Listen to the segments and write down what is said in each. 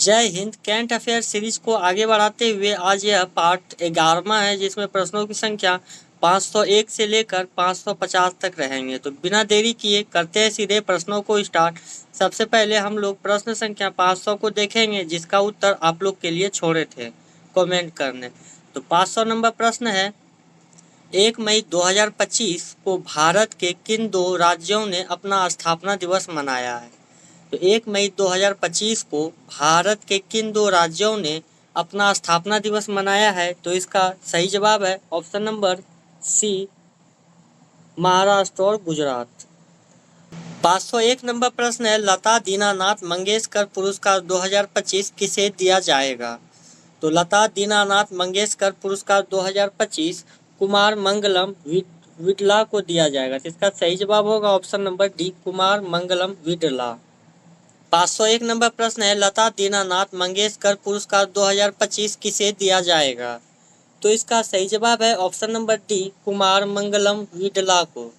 जय Hind. Current affair series को आगे बढ़ाते हुए आज यह पार्ट 11वां है, जिसमें प्रश्नों की संख्या 501 से लेकर 550 तक रहेंगे। तो बिना देरी किए करते हैं सीधे प्रश्नों को स्टार्ट। सबसे पहले हम लोग प्रश्न संख्या 500 को देखेंगे, जिसका उत्तर आप लोग के लिए छोड़े थे कमेंट करने। तो 500 नंबर प्रश्न है, 1 मई 2025 को भारत के किन दो राज्यों ने अपना स्थापना दिवस मनाया है? तो 1 मई 2025 को भारत के किन दो राज्यों ने अपना स्थापना दिवस मनाया है? तो इसका सही जवाब है ऑप्शन नंबर सी, महाराष्ट्र और गुजरात। 501 नंबर प्रश्न है, लता दीनानाथ मंगेशकर पुरस्कार 2025 किसे दिया जाएगा? तो लता दीनानाथ मंगेशकर पुरस्कार 2025 कुमार मंगलम विडला को दिया जाएगा। तो इसका सही जवाब होगा option number D, Kumar Mangalam Birla. 501 number प्रश्न है, लता दीनानाथ मंगेशकर पुरस्कार 2025 किसे दिया जाएगा? तो इसका सही जवाब है option number D, Kumar Mangalam Birla को।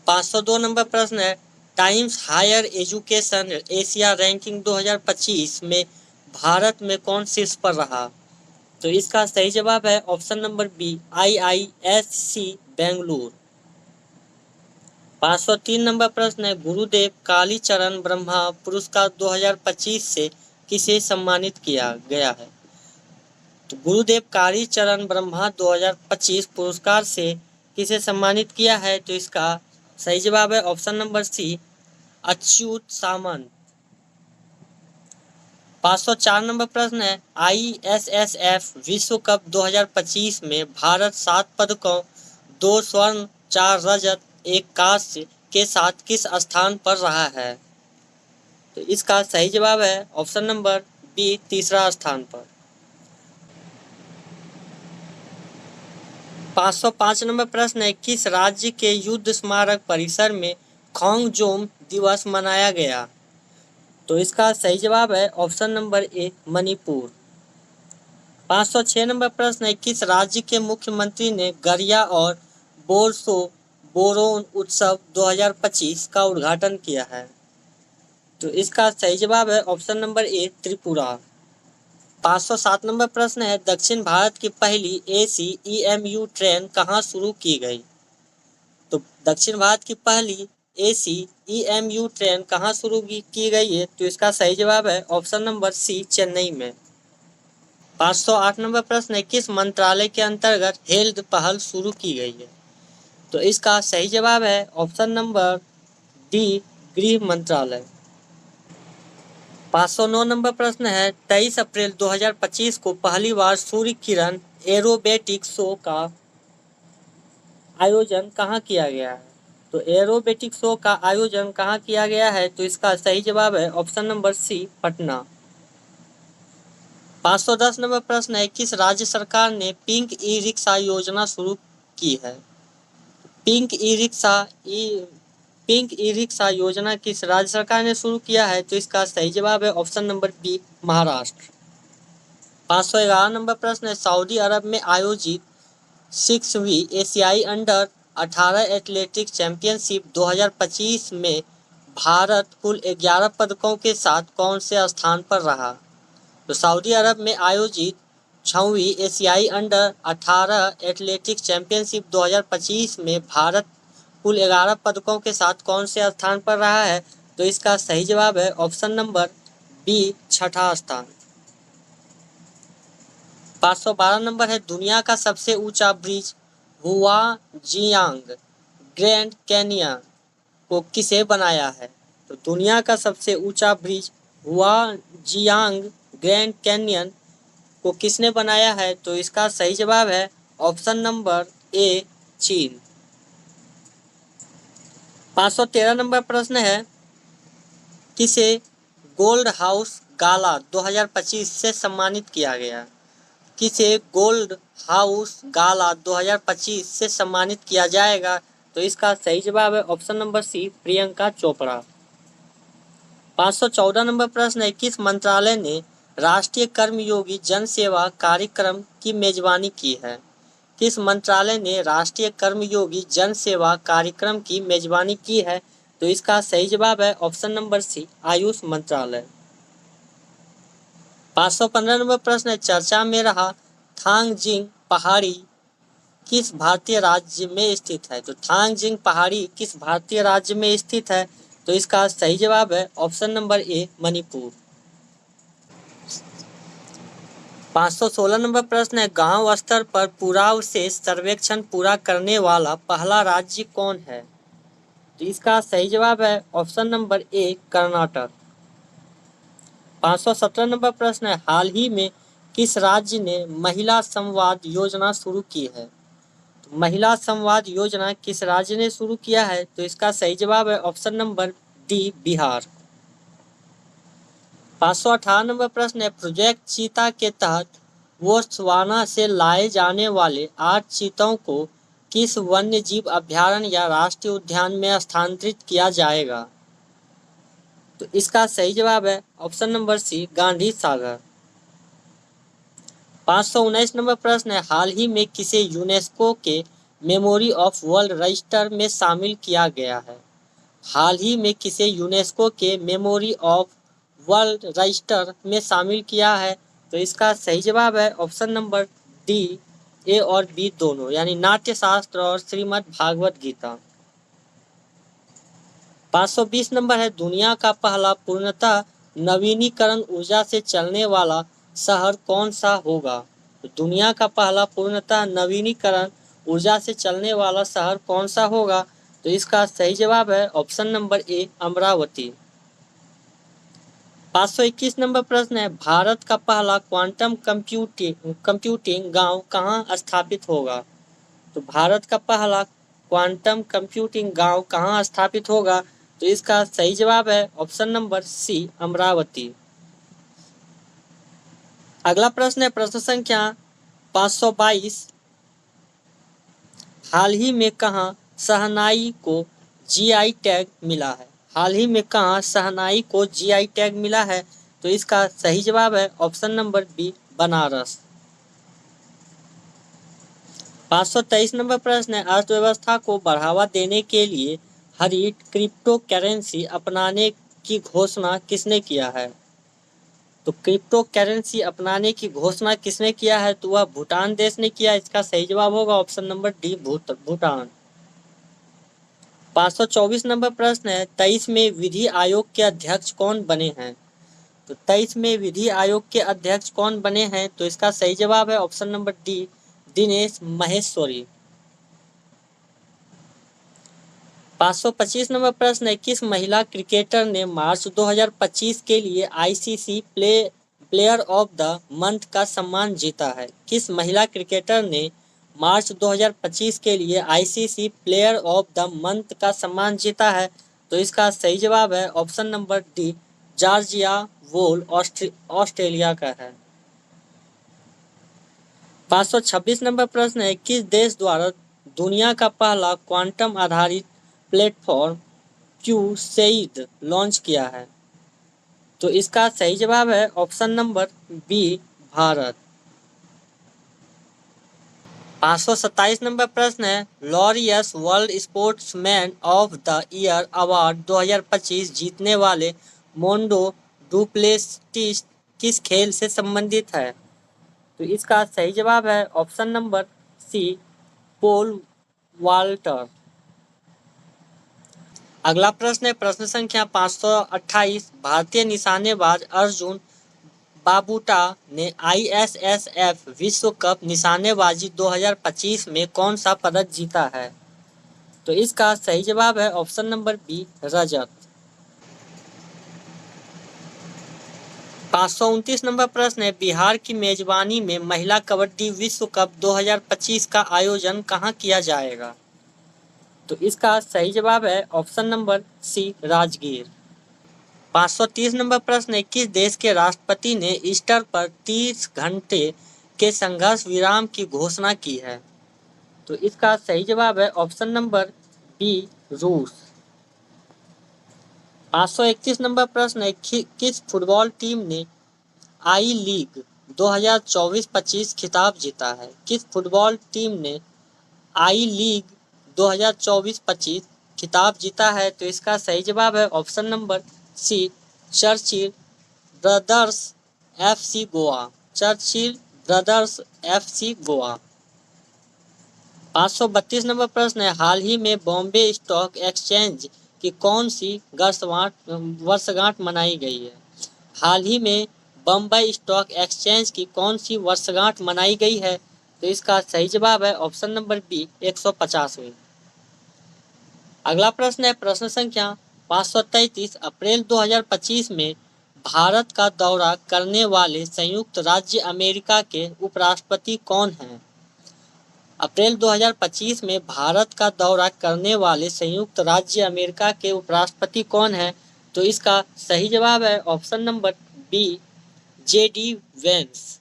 502 नंबर प्रश्न है, Times Higher Education Asia ranking 2025 में भारत में कौन शीर्ष पर रहा? तो इसका सही जवाब है option number B, IISc Bengaluru. 503 नंबर प्रश्न है, गुरुदेव कालीचरण ब्रह्मा पुरस्कार 2025 से किसे सम्मानित किया गया है? तो गुरुदेव कालीचरण ब्रह्मा 2025 पुरस्कार से किसे सम्मानित किया है? तो इसका सही जवाब है ऑप्शन नंबर सी, अच्युत सामंत। 504 नंबर प्रश्न है, ISSF विश्व कप 2025 में भारत 7 पदकों, 2 स्वर्ण, 4 रजत, 1 कांस्य के साथ किस स्थान पर रहा है? तो इसका सही जवाब है ऑप्शन नंबर बी, तीसरा स्थान पर। 505 नंबर प्रश्न है, किस राज्य के युद्ध स्मारक परिसर में खोंगजोम दिवस मनाया गया? तो इसका सही जवाब है ऑप्शन नंबर ए, मणिपुर। 506 नंबर प्रश्न है, किस राज्य के मुख्यमंत्री ने गरिया और बोरसो बोरोन उत्सव 2025 का उद्घाटन किया है? तो इसका सही जवाब है ऑप्शन नंबर ए, त्रिपुरा। 507 नंबर प्रश्न है, दक्षिण भारत की पहली AC EMU ट्रेन कहाँ शुरू की गई? तो दक्षिण भारत की पहली AC EMU ट्रेन कहाँ शुरू की गई है? तो इसका सही जवाब है ऑप्शन नंबर सी, चेन्नई में। 508 नंबर प्रश्न है, किस मंत्रालय के अंतर्गत हेल्थ पहल शुरू की गई है? तो इसका सही जवाब है ऑप्शन नंबर डी, गृह मंत्रालय। 509 नंबर प्रश्न है, 23 अप्रैल 2025 को पहली बार सूर्य किरण एरोबेटिक शो का आयोजन कहाँ किया गया है? तो एरोबेटिक शो का आयोजन कहाँ किया गया है? तो इसका सही जवाब है ऑप्शन नंबर सी, पटना। 510 नंबर प्रश्न है, किस राज्य सरकार ने पिंक ई रिक्शा योजना शुरू की है? पिंक ई रिक्शा योजना किस राज्य सरकार ने शुरू किया है? तो इसका सही जवाब है ऑप्शन नंबर बी, महाराष्ट्र। 511 नंबर प्रश्न है, सऊदी अरब में आयोजित 6वीं एशियाई अंडर 18 एथलेटिक्स चैंपियनशिप 2025 में भारत कुल 11 पदकों के साथ कौन से स्थान पर रहा? तो सऊदी अरब में आयोजित 6वीं एशियाई अंडर 18 एथलेटिक्स चैंपियनशिप 2025 में भारत कुल 11 पदकों के साथ कौन से स्थान पर रहा है? तो इसका सही जवाब है ऑप्शन नंबर बी, छठा स्थान। 512 नंबर है, दुनिया का सबसे ऊंचा ब्रिज हुआजियांग ग्रैंड कैनियन को किसे बनाया है? तो दुनिया का सबसे ऊंचा ब्रिज हुआजियांग ग्रैंड कैनियन को किसने बनाया है? तो इसका सही जवाब है ऑप्शन नंबर ए, चीन। 513 नंबर प्रश्न है, किसे गोल्ड हाउस गाला 2025 से सम्मानित किया गया? किसे गोल्ड हाउस गाला 2025 से सम्मानित किया जाएगा? तो इसका सही जवाब है option number C, Priyanka Chopra. 514 नंबर प्रश्न है, किस मंत्रालय ने राष्ट्रीय कर्मयोगी जन सेवा कार्यक्रम की मेजबानी की है? किस मंत्रालय ने राष्ट्रीय कर्मयोगी जन सेवा कार्यक्रम की मेजबानी की है? तो इसका सही जवाब है ऑप्शन नंबर सी, आयुष मंत्रालय। 515 नंबर प्रश्न है, चर्चा में रहा थांगजिंग पहाड़ी किस भारतीय राज्य में स्थित है? तो थांगजिंग पहाड़ी किस भारतीय राज्य में स्थित है? तो इसका सही जवाब है ऑप्शन नंबर ए, मणिपुर। 516 नंबर प्रश्न है, गांव स्तर पर पुरावशेष सर्वेक्षण पूरा करने वाला पहला राज्य कौन है? तो इसका सही जवाब है ऑप्शन नंबर ए, कर्नाटक। 517 नंबर प्रश्न है, हाल ही में किस राज्य ने महिला संवाद योजना शुरू की है? तो महिला संवाद योजना किस राज्य ने शुरू किया है? तो इसका सही जवाब है option number D, Bihar. 518 number प्रश्न है, प्रोजेक्ट चीता के तहत बोत्सवाना से लाए जाने वाले 8 चीतों को किस वन्य जीव अभयारण्य या राष्ट्रीय उद्यान में स्थानांतरित किया जाएगा? तो इसका सही जवाब है ऑप्शन नंबर सी, गांधी सागर। 519 नंबर प्रश्न है, हाल ही में किसे यूनेस्को के मेमोरी ऑफ वर्ल्ड रजिस्टर में शामिल किया गया है? हाल ही में किसे यूनेस्को के मेमोरी ऑफ वर्ल्ड रजिस्टर में शामिल किया है? तो इसका सही जवाब है ऑप्शन नंबर डी, ए और बी दोनों, यानी नाट्य शास्त्र और श्रीमद् भागवत गीता। 520 नंबर है, दुनिया का पहला पूर्णतः नवीनीकरण ऊर्जा से चलने वाला शहर कौन सा होगा? तो दुनिया का पहला पूर्णतः नवीनीकरण ऊर्जा से चलने वाला शहर कौन सा होगा? तो इसका सही जवाब है ऑप्शन नंबर ए, अमरावती। 521 नंबर प्रश्न है, भारत का पहला क्वांटम कंप्यूटिंग गांव कहाँ स्थापित होगा? तो भारत का पहला क्वांटम कंप्यूटिंग गांव कहाँ स्थापित होगा? तो इसका सही जवाब है ऑप्शन नंबर सी, अमरावती। अगला प्रश्न है प्रश्न संख्या 522, हाल ही में कहाँ शहनाई को जीआई टैग मिला है? हाल ही में कहाँ शहनाई को जीआई टैग मिला है? तो इसका सही जवाब है ऑप्शन नंबर बी, बनारस। 523 नंबर प्रश्न है, अर्थव्यवस्था को बढ़ावा देने के लिए हरित क्रिप्टो करेंसी अपनाने की घोषणा किसने किया है? तो क्रिप्टो करेंसी अपनाने की घोषणा किसने किया है? तो वह भूटान देश ने किया। इसका सही जवाब होगा option number D, Bhutan. 524 number प्रश्न है, 23 में विधि आयोग के अध्यक्ष कौन बने हैं? तो 23 में विधि आयोग के अध्यक्ष कौन बने हैं? तो इसका सही जवाब है option number D, Dinesh Maheshwari. 525 number प्रश्न है, किस महिला क्रिकेटर ने मार्च 2025 के लिए ICC player of the month का सम्मान जीता है? किस महिला क्रिकेटर ने मार्च 2025 के लिए ICC player of the month का सम्मान जीता है? तो इसका सही जवाब है ऑप्शन नंबर डी, जॉर्जिया वोल, ऑस्ट्रेलिया का है। 526 नंबर प्रश्न है, किस देश द्वारा दुनिया का पहला क्वांटम आधारित प्लेटफॉर्म क्यूसेइड लॉन्च किया है? तो इसका सही जवाब है ऑप्शन नंबर बी, भारत। 527 नंबर प्रश्न है, Laureus World Sportsman of the Year award 2025 जीतने वाले मोंडो डुप्लेसिस किस खेल से संबंधित है? तो इसका सही जवाब है ऑप्शन नंबर सी, पोल वाल्टर। अगला प्रश्न है प्रश्न संख्या 528, भारतीय निशानेबाज अर्जुन बाबूटा ने आईएसएसएफ विश्व कप निशानेबाजी 2025 में कौन सा पदक जीता है? तो इसका सही जवाब है ऑप्शन नंबर बी, रजत। 529 नंबर प्रश्न है, बिहार की मेजबानी में महिला कबड्डी विश्व कप 2025 का आयोजन कहाँ किया जाएगा? तो इसका सही जवाब है ऑप्शन नंबर सी, राजगीर। 530 नंबर प्रश्न है, किस देश के राष्ट्रपति ने ईस्टर पर 30 घंटे के संघर्ष विराम की घोषणा की है? तो इसका सही जवाब है ऑप्शन नंबर बी, रूस। 531 नंबर प्रश्न है, किस फुटबॉल टीम ने आई लीग 2024-25 खिताब जीता है? किस फुटबॉल टीम ने आई लीग 2024-25 खिताब जीता है? तो इसका सही जवाब है option number C, Churchill Brothers FC Goa, Churchill Brothers FC Goa. 532 नंबर प्रश्न है, हाल ही में बॉम्बे स्टॉक एक्सचेंज की कौन सी वर्षगांठ मनाई गई है? हाल ही में बम्बई स्टॉक एक्सचेंज की कौन सी वर्षगांठ मनाई गई है? तो इसका सही जवाब है ऑप्शन नंबर बी 150वीं। अगला प्रश्न है प्रश्न संख्या 533, अप्रैल 2025 में भारत का दौरा करने वाले संयुक्त राज्य अमेरिका के उपराष्ट्रपति कौन हैं? अप्रैल 2025 में भारत का दौरा करने वाले संयुक्त राज्य अमेरिका के उपराष्ट्रपति कौन हैं? तो इसका सही जवाब है option number B JD Vance.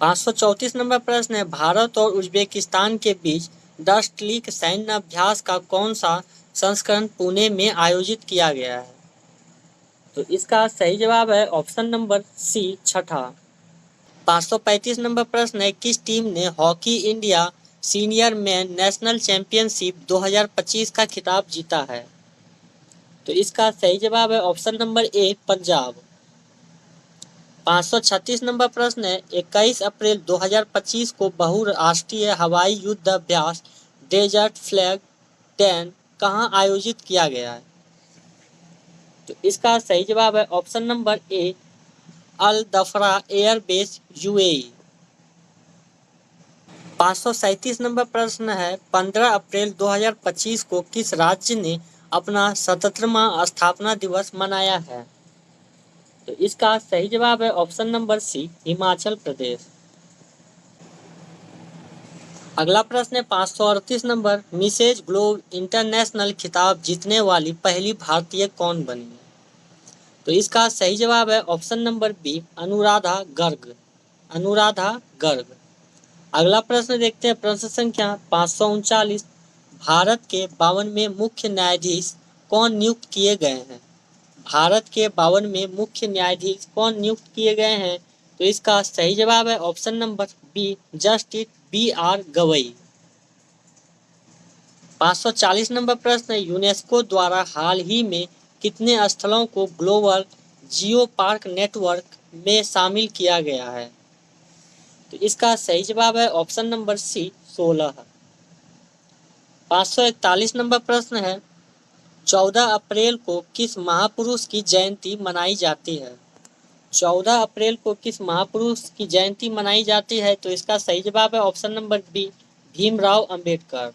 534 नंबर प्रश्न है, भारत और उज्बेकिस्तान के बीच डस्ट लीग सैन्य अभ्यास का कौन सा संस्करण पुणे में आयोजित किया गया है? तो इसका सही जवाब है ऑप्शन नंबर सी छठा। 535 नंबर प्रश्न है, किस टीम ने hockey India senior man national championship 2025 का खिताब जीता है? तो इसका सही जवाब है ऑप्शन नंबर ए पंजाब। 536 नंबर प्रश्न है, 21 अप्रैल 2025 को बहुराष्ट्रीय हवाई युद्ध अभ्यास डेजर्ट फ्लैग 10 कहां आयोजित किया गया है? तो इसका सही जवाब है option number A Al Dhafra airbase UAE। 537 number प्रश्न है, 15 अप्रैल 2025 को किस राज्य ने अपना 77वां स्थापना दिवस मनाया है? तो इसका सही जवाब है ऑप्शन नंबर सी हिमाचल प्रदेश। अगला प्रश्न है 538 नंबर, मिसेज ग्लोब इंटरनेशनल खिताब जीतने वाली पहली भारतीय कौन बनी है? तो इसका सही जवाब है option number B Anuradha Garg. Anuradha Garg. अगला प्रश्न देखते हैं प्रश्न संख्या 539, भारत के 52वें मुख्य न्यायाधीश कौन नियुक्त किए गए हैं? भारत के 52वें मुख्य न्यायाधीश कौन नियुक्त किए गए हैं? तो इसका सही जवाब है option number B justice BR Gavai. 540 नंबर प्रश्न है, यूनेस्को द्वारा हाल ही में कितने स्थलों को ग्लोबल जियो पार्क नेटवर्क में शामिल किया गया है? तो इसका सही जवाब है ऑप्शन नंबर सी 16। 541 नंबर प्रश्न है, 14 अप्रैल को किस महापुरुष की जयंती मनाई जाती है? 14 अप्रैल को किस महापुरुष की जयंती मनाई जाती है? तो इसका सही जवाब है option number B Bhimrao Ambedkar.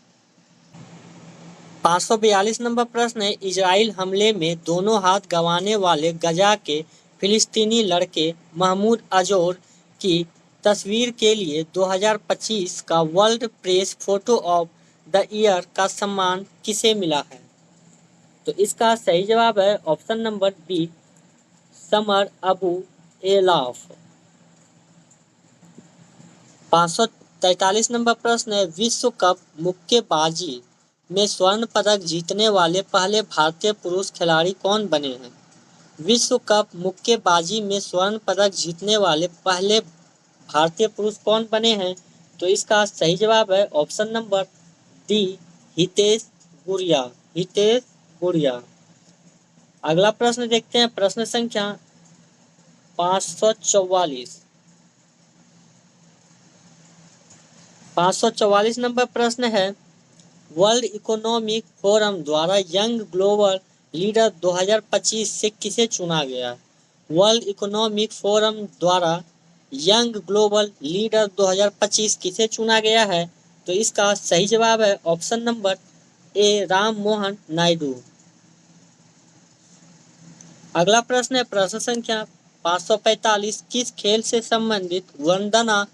542 नंबर प्रश्न है, इजराइल हमले में दोनों हाथ गंवाने वाले गजा के फिलिस्तीनी लड़के महमूद अजोर की तस्वीर के लिए 2025 का world press photo of the year का सम्मान किसे मिला है? तो इसका सही जवाब है option number B Samar Abu Elaf. 543 number प्रश्न है, विश्व कप मुक्केबाजी में स्वर्ण पदक जीतने वाले पहले भारतीय पुरुष खिलाड़ी कौन बने हैं? विश्व कप मुक्केबाजी में स्वर्ण पदक जीतने वाले पहले भारतीय पुरुष कौन बने हैं? तो इसका सही जवाब है ऑप्शन नंबर डी हितेश गुड़िया। हितेश गुड़िया। अगला प्रश्न देखते हैं प्रश्न संख्या 544। 544 नंबर प्रश्न है, वर्ल्ड इकोनॉमिक फोरम द्वारा यंग ग्लोबल लीडर 2025 से किसे चुना गया? वर्ल्ड इकोनॉमिक फोरम द्वारा यंग ग्लोबल लीडर 2025 किसे चुना गया है? तो इसका सही जवाब है ऑप्शन नंबर ए राम मोहन नायडू। अगला प्रश्न है प्रश्न संख्या 545, किस खेल से संबंधित वंदना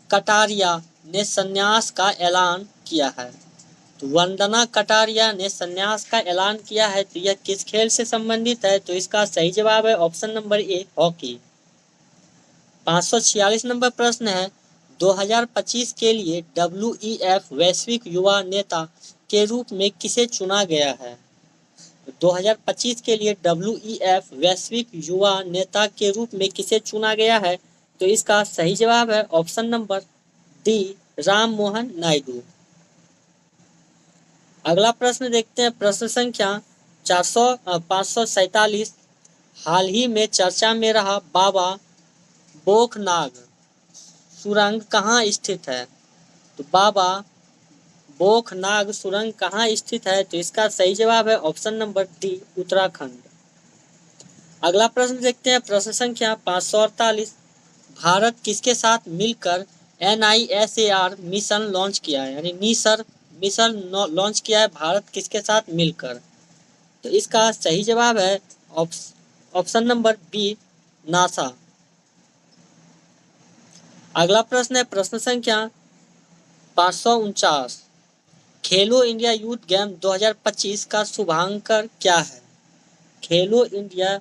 कटारिया ने संन्यास का ऐलान किया है? तो वंदना कटारिया ने संन्यास का ऐलान किया है, तो यह किस खेल से संबंधित है? तो इसका सही जवाब है option number A hockey. 546 number प्रश्न है, 2025 के लिए WEF वैश्विक युवा नेता के रूप में किसे चुना गया है? 2025 के लिए WEF वैश्विक युवा नेता के रूप में किसे चुना गया है? तो इसका सही जवाब है option number D Ram Mohan Naidu. अगला प्रश्न देखते हैं प्रश्न संख्या 547, हाल ही में चर्चा में रहा बाबा बोखनाग सुरंग कहाँ स्थित है? तो बाबा बोखनाग सुरंग कहाँ स्थित है? तो इसका सही जवाब है ऑप्शन नंबर डी, उत्तराखंड। अगला प्रश्न देखते हैं, प्रश्न संख्या 548। भारत किसके साथ मिलकर NISAR मिशन लॉन्च किया है? यानी निसर मिशन लॉन्च किया है भारत किसके साथ मिलकर? तो इसका सही जवाब है ऑप्शन नंबर बी, नासा। अगला प्रश्न है प्रश्न संख्या 549। खेलो इंडिया यूथ गेम 2025 का शुभांकर क्या है? खेलो इंडिया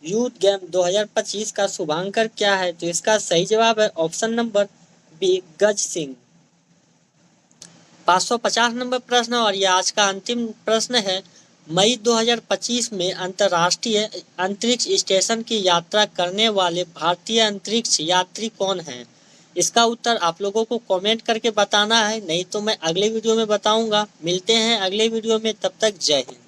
यूथ गेम 2025 का शुभांकर क्या है? तो इसका सही जवाब है ऑप्शन नंबर बी, गज सिंह। 550 नंबर प्रश्न और यह आज का अंतिम प्रश्न है। मई 2025 में अंतर्राष्ट्रीय अंतरिक्ष स्टेशन की यात्रा करने वाले भारतीय अंतरिक्ष यात्री कौन हैं? इसका उत्तर आप लोगों को कमेंट करके बताना है, नहीं तो मैं अगले वीडियो में बताऊंगा। मिलते हैं अगले वीडियो में, तब तक जय हिंद।